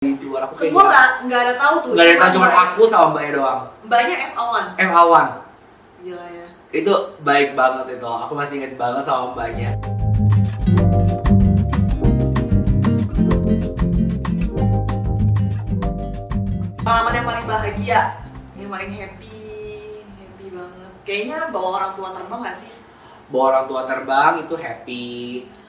di luar aku semua nggak ada tahu tuh. Nggak ada tahu, cuma aku sama mbaknya doang. Mbaknya FA1. FA1. Gila ya. Itu baik banget itu. Aku masih inget banget sama mbaknya. Pengalaman yang paling bahagia, yang paling happy banget. Kayaknya bawa orang tua terbang nggak sih? Bawa orang tua terbang itu happy.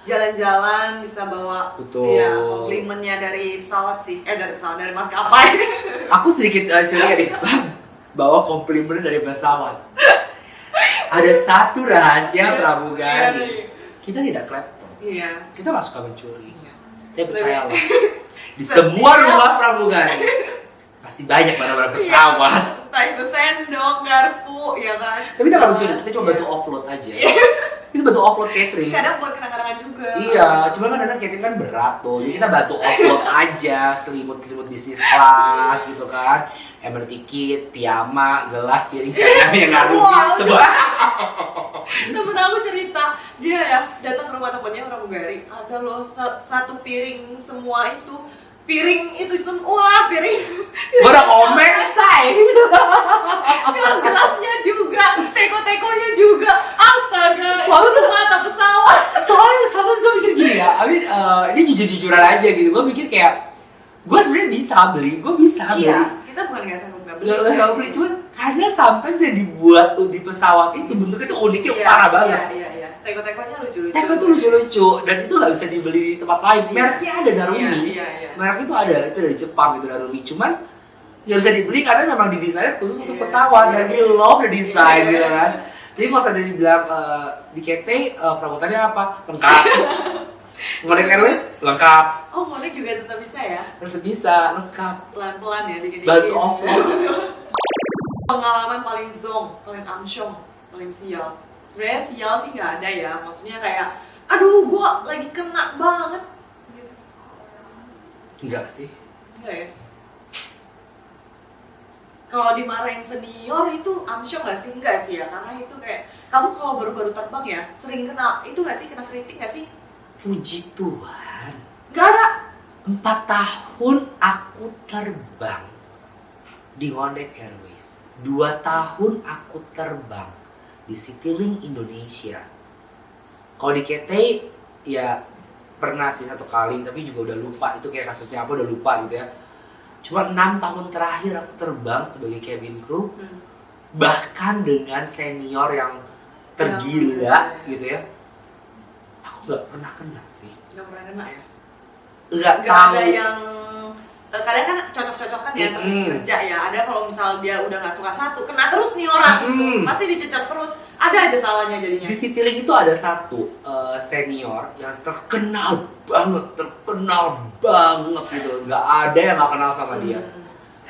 Jalan-jalan bisa bawa. Betul. Ya, komplimennya dari pesawat sih. Dari maskapai. Aku sedikit curiga nih, bawa komplimen dari pesawat. Ada satu rahasia pramugari. Kita tidak klepto. Iya. Kita nggak suka mencuri. Iya. Tapi percayalah, di semua rumah pramugari pasti banyak barang-barang pesawat. Entah itu sendok, garpu, ya kan. Tapi kita nggak mencuri, kita cuma bantu offload aja. Kita bantu offload catering. Kadang buat kenang-kenangan juga. Iya, cuma kan kadang catering kan berat tuh. Jadi kita bantu offload aja, selimut-selimut bisnis kelas gitu kan. Hammer tiket, piyama, gelas, piring, cairan yang ngaruh semua. Temen aku cerita, dia ya datang ke rumah temennya pramugari. Ada loh satu piring semua itu. Piring itu semua, piring. Udah komen, say. Gelas-gelasnya juga, teko-tekonya juga. Astaga, Soalnya itu mata pesawat. Soalnya gue mikir gini ya, ini jujur-jujuran aja gitu. Gue mikir kayak, gue sebenarnya bisa beli, gue bisa beli. Iya, kita bukan nggak sanggup nggak beli. Nggak sanggup beli, cuma karena sometimes yang dibuat di pesawat itu bentuknya tuh uniknya Iya, parah banget. Iya. Teko-tekonya lucu-lucu. Teko tuh lucu-lucu dan itu nggak bisa dibeli di tempat lain. Iya. Mereknya ada Darumi. Iya. Mereknya itu ada, itu dari Jepang gitu Darumi. Cuman nggak bisa dibeli karena memang didesain khusus untuk Iya. pesawat dan we love the design Iya. gitu kan. Jadi kalau saya dibilang di KT perabotannya apa? Lengkap. Modern Airways lengkap. Oh, Monik juga tetap bisa ya? Tetap bisa lengkap. Pelan-pelan ya, dikit-dikit. Bantu offload. Pengalaman paling zong, paling amsyong, paling sial. Sebenarnya sial sih nggak ada ya, maksudnya kayak, aduh gua lagi kena banget. Gitu. Enggak sih. Enggak ya? Kalau dimarahin senior itu amsyong nggak sih? Enggak sih ya, karena itu kayak, kamu kalau baru-baru terbang ya, sering kena, itu nggak sih, kena kritik nggak sih? Puji Tuhan. Nggak ada. 4 tahun aku terbang di Wonder Airways. 2 tahun aku terbang di Citylink Indonesia. Kalau di KT ya pernah sih 1 kali, tapi juga udah lupa itu kayak kasusnya apa, udah lupa gitu ya. Cuma 6 tahun terakhir aku terbang sebagai cabin crew, bahkan dengan senior yang tergila gitu ya. Aku nggak pernah kena sih. Nggak pernah kena ya? Nggak Nggak tahu. ada yang kadang kan cocok-cocokan ya temen kerja ya. Ada kalau misal dia udah nggak suka satu, kena terus nih orang gitu. Pasti dicecer terus. Ada aja salahnya jadinya. Di Citylink itu ada satu senior yang terkenal banget gitu. Nggak ada yang nggak kenal sama dia.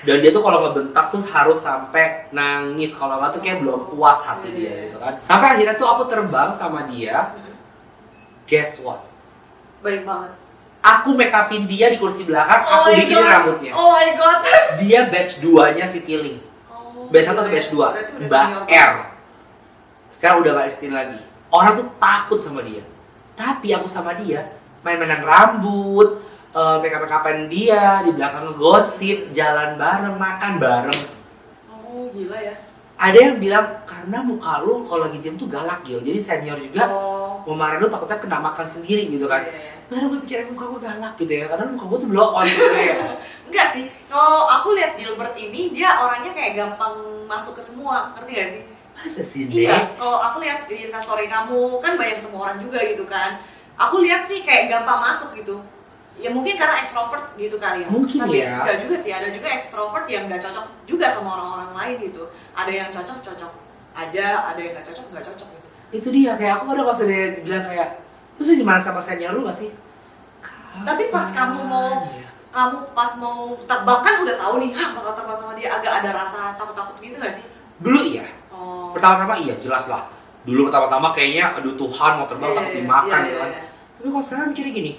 Dan dia tuh kalau ngebentak tuh harus sampai nangis, kalau nggak tuh kayak belum puas hati dia gitu kan. Sampai akhirnya tuh aku terbang sama dia. Guess what? Baik banget. Aku make upin dia di kursi belakang, aku bikinin rambutnya. Oh my god. Dia batch 2-nya Citylink. Batch 1 atau batch 2? Mbak R. Sekarang udah gak Citylink lagi. Orang tuh takut sama dia. Tapi aku sama dia main-mainan rambut, make-up-make-upan dia, di belakang ngegosip, jalan bareng, makan bareng. Oh gila ya. Ada yang bilang, karena muka lu kalau lagi diem tuh galak Gil. Jadi senior juga mau marah lu takutnya kena makan sendiri gitu kan. Baru gue pikirin muka gue galak gitu ya, karena muka gue tuh blow on gitu ya. Enggak sih, kalau aku lihat Gilbert ini, dia orangnya kayak gampang masuk ke semua, ngerti gak sih? Masa sih, Dek? Iya, kalau aku lihat di instastory kamu, kan banyak ketemu orang juga gitu kan. Aku lihat sih kayak gampang masuk gitu. Ya mungkin karena extrovert gitu kali ya. Mungkin. Tapi ya. enggak juga sih, ada juga extrovert yang gak cocok juga sama orang-orang lain gitu. Ada yang cocok aja, ada yang gak cocok gitu. Itu dia, kayak aku kadang kalau dia bilang kayak, terus gimana sama senior lu gak sih? Tapi pas kamu pas mau terbang kan udah tahu nih, bakal terbang sama dia, agak ada rasa takut-takut gitu gak sih? Dulu iya. Oh. Pertama-tama iya, jelas lah. Dulu pertama-tama kayaknya, aduh Tuhan mau terbang takut dimakan gitu kan. Tapi kalau sekarang mikirnya gini,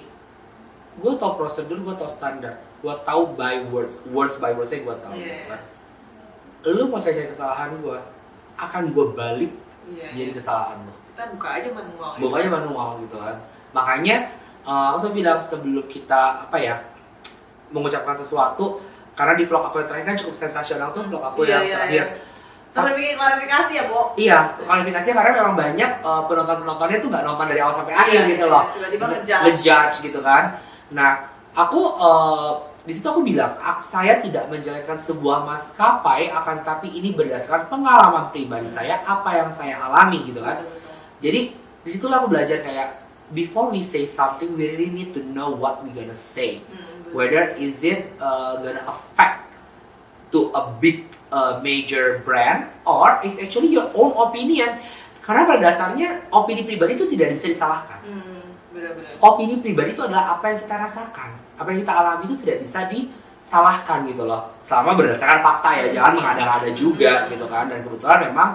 gue tau prosedur, gue tau standar, gue tau by words by wordsnya gue tau gitu kan. Lu mau cari kesalahan gue, akan gue balik jadi kesalahan lo. Kita buka aja manual. Buka aja manual gitu kan. Makanya aku selalu bilang sebelum kita mengucapkan sesuatu, karena di vlog aku yang terakhir kan cukup sensasional tuh vlog aku yang terakhir. Sampai bikin klarifikasi ya, Bo? Iya, kualifikasinya karena memang banyak penonton-penontonnya tuh nggak nonton dari awal sampai akhir gitu loh. Tiba-tiba ngejudge gitu kan. Nah, aku di situ aku bilang, saya tidak menjelekkan sebuah maskapai, akan tapi ini berdasarkan pengalaman pribadi saya, apa yang saya alami gitu kan. Jadi di situ aku belajar kayak before we say something, we really need to know what we gonna say. Whether is it gonna affect to a big major brand or is actually your own opinion. Karena pada dasarnya opini pribadi itu tidak bisa disalahkan. Benar-benar. Opini pribadi itu adalah apa yang kita rasakan, apa yang kita alami itu tidak bisa disalahkan gitu loh. Selama berdasarkan fakta ya, jangan mengada-ngada juga gitu kan. Dan kebetulan memang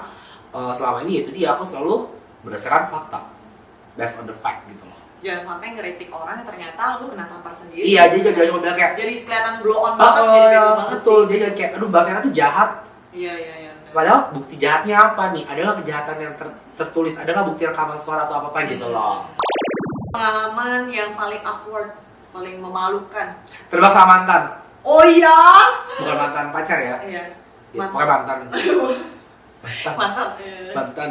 selama ini itu dia aku selalu berdasarkan fakta, based on the fact gitu loh. Jangan sampai ngeritik orang yang ternyata lu kena tampar sendiri. Iya, jadi cuma bilang kayak jadi kelihatan blow on banget, jadi bego banget betul, sih. dia jadi kayak aduh Mbak Vera tuh jahat. Iya. Padahal bukti jahatnya apa nih? Adalah kejahatan yang tertulis, adalah bukti rekaman suara atau apa gitu loh. Pengalaman yang paling awkward, paling memalukan. Terbang sama mantan. Oh iya? Bukan mantan pacar ya? Iya. Ya, pokoknya mantan. Mantap. Mantan.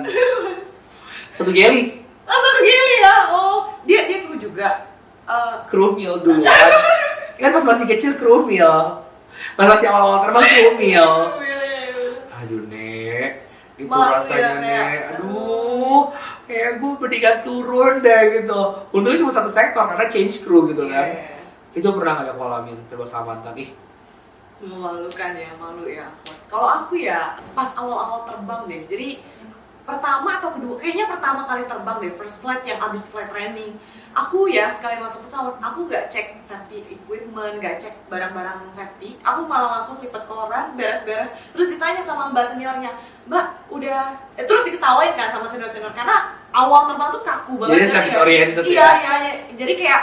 Satu geli. Satu gili ya? Oh, dia kru juga. Krumil dulu kan pas masih kecil krumil. Pas masih awal-awal terbang krumil. Aduh Nek, itu Malu rasanya ya, Nek. Aduh, kayak gue mendingan turun deh gitu. Untungnya cuma satu sektor karena change crew gitu kan. Itu pernah gak aku alamin terbang sama mantan. Memalukan ya, malu ya. Kalau aku ya pas awal-awal terbang deh. Jadi pertama atau kedua, kayaknya pertama kali terbang deh, first flight yang abis flight training. Aku ya sekali masuk pesawat, aku nggak cek safety equipment, nggak cek barang-barang safety. Aku malah langsung lipat koran, beres-beres. Terus ditanya sama mbak seniornya, Mbak udah, terus diketawain kan sama senior-senior karena awal terbang tuh kaku banget. Jadi service oriented ya? Iya. Jadi kayak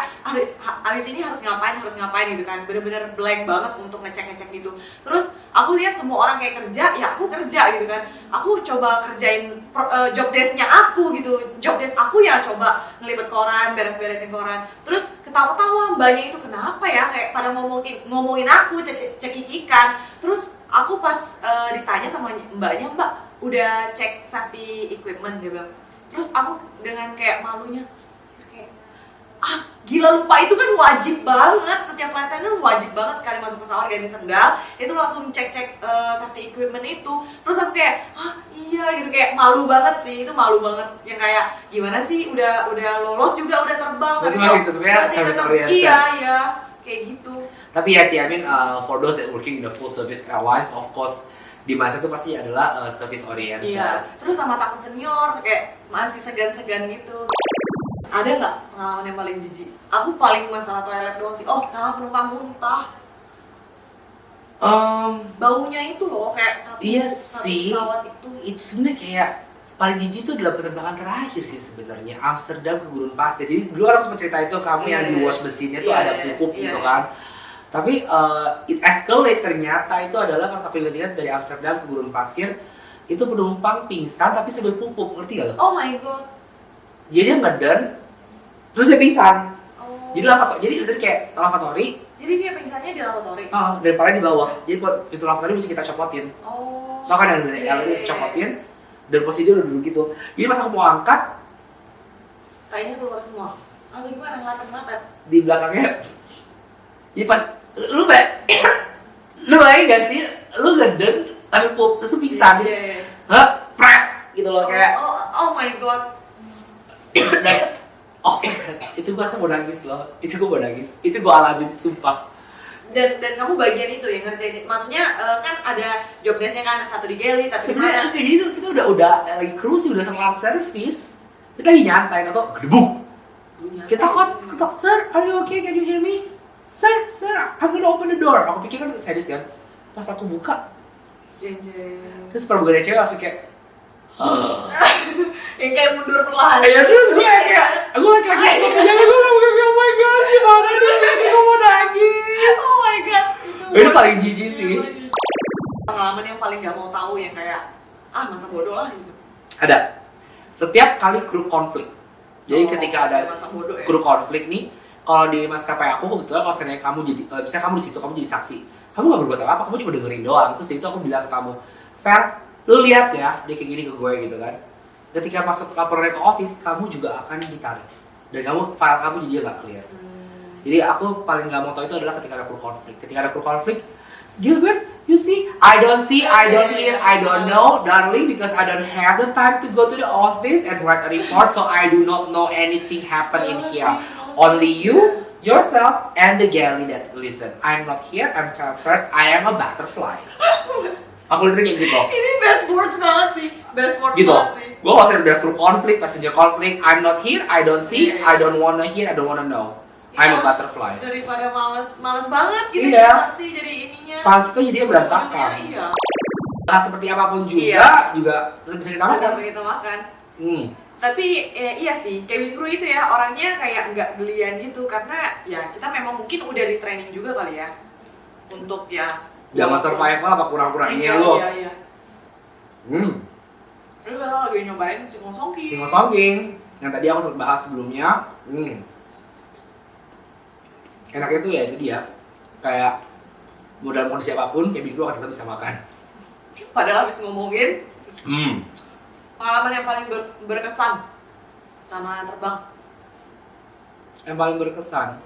habis ini harus ngapain gitu kan. Bener-bener blank banget untuk ngecek gitu. Terus aku lihat semua orang kayak kerja, ya aku kerja gitu kan. Aku coba kerjain job desk-nya aku gitu. Job desk aku ya coba ngelipet koran, beres-beresin koran. Terus ketawa-tawa mbaknya itu kenapa ya, kayak pada ngomongin aku, cekikikan. Terus aku pas ditanya sama mbaknya, Mbak udah cek safety equipment, dia bilang. Terus aku dengan kayak malunya kayak gila, lupa, itu kan wajib banget, setiap flight attendant wajib banget sekali masuk pesawat ganti sendal itu langsung cek safety equipment itu. Terus aku kayak iya gitu, kayak malu banget sih, itu malu banget yang kayak gimana sih udah lolos juga, udah terbang tapi masih tetapnya service oriented. Iya kayak gitu. Tapi ya sih, I mean for those that working in the full service airlines, of course di masa itu pasti adalah service oriented. Iya, terus sama takut senior, kayak masih segan-segan gitu. Ada nggak pengalaman yang paling jijik? Aku paling masalah toilet doang sih. Oh, sama penumpang muntah. Baunya itu loh, kayak satu pesawat itu. Itu sebenarnya kayak paling jijik itu adalah penerbangan terakhir sih sebenarnya, Amsterdam ke Gurun Pasir. Jadi dulu kan aku sempat cerita itu kamu yang di wash mesinnya tuh ada pupuk gitu kan. Tapi it escalate, ternyata itu adalah pas aku ingat dari Amsterdam ke Gurun Pasir, itu penumpang pingsan tapi sambil pupuk, ngerti gak lo? Oh my god. Jadi dia ngeden, terus dia pingsan. Oh. Jadi kayak lavatory. Jadi dia pingsannya di lavatory? Dan palanya di bawah. Jadi buat itu lavatory mesti kita copotin. Oh. Tau kan yang itu copotin, dan posisi dia udah duduk gitu. Jadi pas aku mau angkat, kayaknya keluar semua. Atau gimana, ngelapet-ngelapet? Di belakangnya, jadi pas lu bayangin gak sih, lu ngeden tapi pup, terus pingsan. Pret gitu loh kayak. Oh my god. Dan, itu gua mau nangis loh. Itu gua mau nangis. Itu gua alamin sumpah. Dan kamu bagian itu yang ngerjain. Maksudnya kan ada job desk-nya kan, satu di galley, satu di mana. Sebenarnya jadi itu kita udah lagi cruise, udah kelar service. Kita lagi nyantai atau gedebuk. Kita ketok, "Sir, are you okay? Can you hear me? Sir, I'm gonna open the door." Aku pikir kan serius kan. Pas aku buka, Jeng. terus pramugari cewek langsung kayak yang kayak mundur perlahan. ya terus gue kayak laki-laki aku jangan, gue oh my god, gimana nih, gue mau nangis. Oh my god. Itu paling jijik sih. Pengalaman yang paling gak mau tahu yang kayak masa bodoh lah gitu. Ada. Setiap kali kru konflik. Jadi ketika ada masa bodoh ya. kru konflik nih, kalau di maskapai aku kebetulan kalau seandainya kamu jadi, misalnya kamu di situ, kamu jadi saksi, kamu gak berbuat apa-apa, kamu cuma dengerin doang. Terus itu aku bilang ke kamu, Fer, lu lihat ya, dia kayak gini ke gue gitu kan. Ketika masuk laporannya ke office, kamu juga akan ditarik. Dan file kamu jadi gak clear. Jadi aku paling gak mau tahu itu adalah ketika ada crew konflik. Ketika ada crew konflik, Gilbert, you see, I don't hear, I don't know, darling, because I don't have the time to go to the office and write a report, so I do not know anything happen in here. Only you, yourself, and the galley that listen. I'm not here, I'm transferred, I am a butterfly. Aku literally kayak gitu. Ini best words banget sih. Best words Gitu. banget sih. Gue waktu udah crew konflik, passenger konflik, I'm not here, I don't see, I don't wanna hear, I don't wanna know. I'm a butterfly. Daripada males banget gitu Iya. jadi saksi, jadi ininya. File kita jadinya berantakan. Iya. Nah, seperti apapun juga, juga bisa kita makan. Tetap kita makan. Tapi iya sih, Kevin Crew itu ya orangnya kayak nggak gelian gitu karena ya kita memang mungkin udah di training juga kali ya untuk ya Jangan survival apa kurang-kurangnya lo. Iya. Lu sekarang lagi nyobain singkong songking. Singkong songking yang tadi aku sempat bahas sebelumnya. Enaknya tuh ya itu dia. Kayak modal mau siapapun, Kevin Crew akan tetap bisa makan. Padahal habis ngomongin pengalaman yang paling berkesan sama terbang. Yang paling berkesan.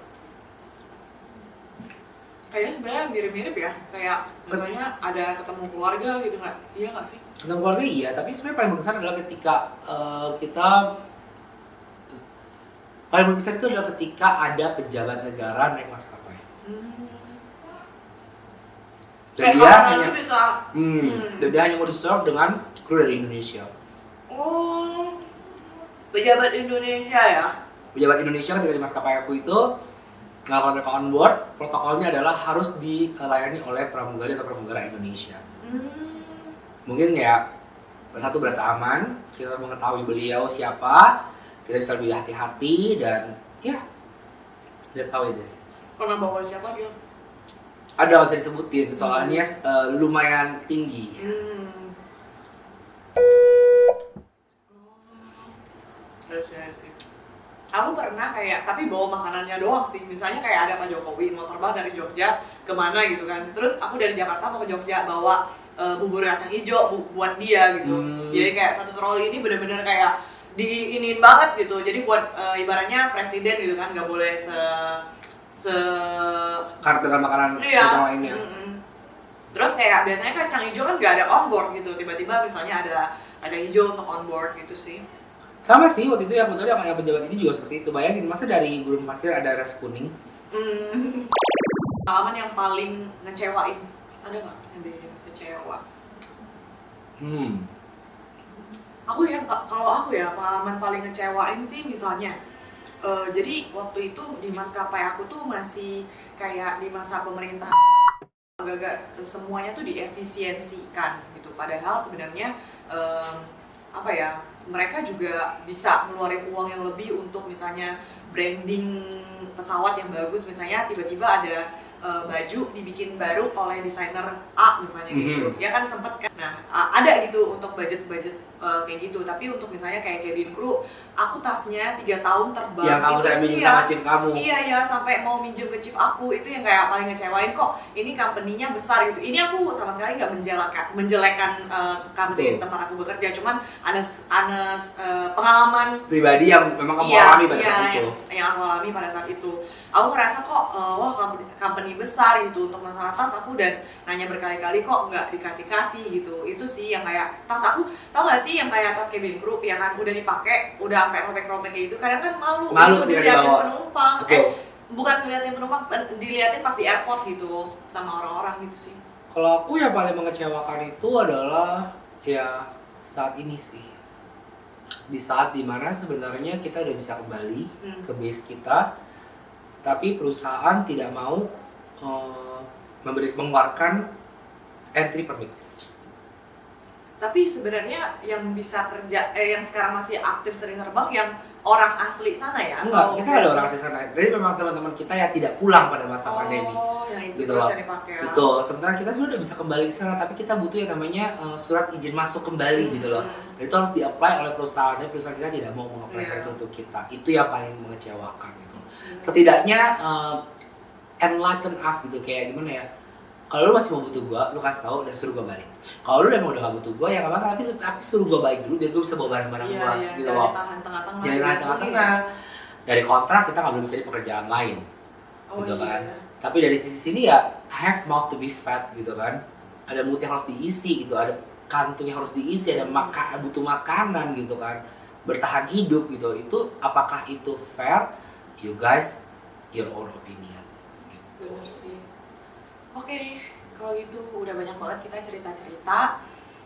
Kayaknya sebenarnya mirip-mirip ya, kayak misalnya ada ketemu keluarga gitu nggak? Iya nggak sih? Tentang keluarga iya, tapi sebenarnya paling berkesan adalah ketika kita paling berkesan itu adalah ketika ada pejabat negara naik maskapai. Dan dia hanya dan dia hanya mau di-serve dengan kru dari Indonesia. Oh, pejabat Indonesia ya? Pejabat Indonesia ketika di maskapai aku itu, kalau mereka on board, protokolnya adalah harus dilayani oleh pramugari atau pramugara Indonesia. Mungkin ya, satu berasa aman, kita mengetahui beliau siapa, kita bisa lebih hati-hati dan ya, that's how it is. Pernah bawa siapa Gil? Ada nggak bisa disebutin, soalnya lumayan tinggi. Sih. Aku pernah kayak, tapi bawa makanannya doang sih. Misalnya kayak ada Pak Jokowi mau terbang dari Jogja kemana gitu kan. Terus aku dari Jakarta mau ke Jogja bawa bubur kacang hijau buat dia gitu. Jadi kayak satu troli ini bener-bener kayak diinin banget gitu. Jadi buat ibaratnya presiden gitu kan, nggak boleh Karena dengan makanan lainnya. Terus kayak biasanya kacang hijau kan nggak ada on board gitu. Tiba-tiba misalnya ada kacang hijau untuk on board gitu sih. Sama sih, waktu itu yang betul yang pejabat ini juga seperti itu. Bayangin, masa dari gurun pasir ada res kuning? Pengalaman yang paling ngecewain, ada nggak yang bikin kecewa? Kalau aku ya, pengalaman paling ngecewain sih misalnya jadi waktu itu di maskapai aku tuh masih kayak di masa pemerintah agak semuanya tuh diefisiensikan gitu. Padahal sebenarnya mereka juga bisa ngeluarin uang yang lebih untuk misalnya branding pesawat yang bagus. Misalnya tiba-tiba ada baju dibikin baru oleh desainer A misalnya gitu. Ya kan sempet kan. Nah, ada gitu untuk budget-budget kayak gitu. Tapi untuk misalnya kayak Kevin Crew, aku tasnya 3 tahun terbang. Yang kamu saya minjem sama chief kamu. Iya, sampai mau minjem ke chief aku. Itu yang kayak paling ngecewain, kok ini company-nya besar gitu. Ini aku sama sekali nggak menjelekan company tempat aku bekerja. Cuman ada pengalaman pribadi yang memang kamu alami pada saat itu. Yang aku alami pada saat itu. Aku ngerasa kok, wah company besar gitu untuk masalah tas, aku dan nanya berkali-kali kok nggak dikasih gitu. Itu sih yang kayak tas aku, tau gak sih yang kayak tas Kevin Crew ya kan udah dipakai, udah sampai robek-robek kayak gitu. Kadang kan malu gitu diliatin penumpang. Bukan diliatin penumpang, diliatin pas di airport gitu sama orang-orang gitu sih. Kalau aku yang paling mengecewakan itu adalah ya saat ini sih. Di saat dimana sebenarnya kita udah bisa kembali ke base kita, tapi perusahaan tidak mau mengeluarkan entry permit. Tapi sebenarnya yang bisa kerja, yang sekarang masih aktif sering terbang yang orang asli sana ya? Enggak, kita ada orang asli sana. Jadi memang teman-teman kita yang tidak pulang pada masa pandemi. yang itu Gitu terus loh. yang dipakai ya. Betul, sementara kita sudah bisa kembali ke sana, tapi kita butuh yang namanya surat izin masuk kembali gitu loh. Dan itu harus di-apply oleh perusahaan, tapi perusahaan kita tidak mau meng-apply Iya. itu untuk kita. Itu yang paling mengecewakan gitu. Setidaknya enlighten us gitu, kayak gimana ya? Kalau lu masih mau butuh gua, lu kasih tahu dan suruh gua balik. Kalau lu emang udah gak butuh gua, ya gak masalah, tapi suruh gua balik dulu biar gua bisa bawa barang-barang Iya, gua iya, gitu jangan loh. ditahan tengah-tengah. Jangan gitu. tengah-tengah. Dari kontrak kita nggak boleh mencari pekerjaan lain, Oh, gitu iya. kan. Tapi dari sisi sini ya, have mouth to be fed gitu kan. Ada mulut yang harus diisi gitu, ada kantung yang harus diisi, ada butuh makanan gitu kan. Bertahan hidup gitu. Itu apakah itu fair? You guys, your own opinion. Gitu. Bener sih. Oke deh, kalau gitu udah banyak banget kita cerita-cerita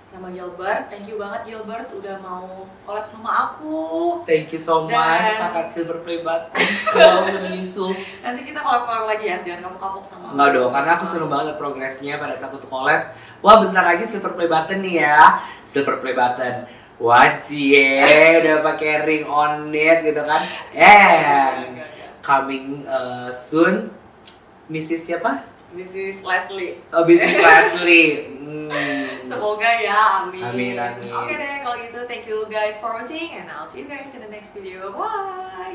sama Gilbert. Thank you banget Gilbert udah mau collab sama aku. Thank you so much, Dan- kakak Silver Play Button. Selalu Yusu. Nanti kita collab lagi ya, jangan kapok-kapok sama Enggak dong, karena aku seneng banget progresnya pada saat untuk collabs. Wah, bentar lagi Silver Play Button nih ya. Silver Play Button. Wah, cie, udah pakai ring on it gitu kan. And coming soon, Mrs. siapa? This is Leslie. Oh, Mrs. Leslie. Semoga ya, amin. Amin, amin. Oke deh, kalau gitu thank you guys for watching and I'll see you guys in the next video. Bye.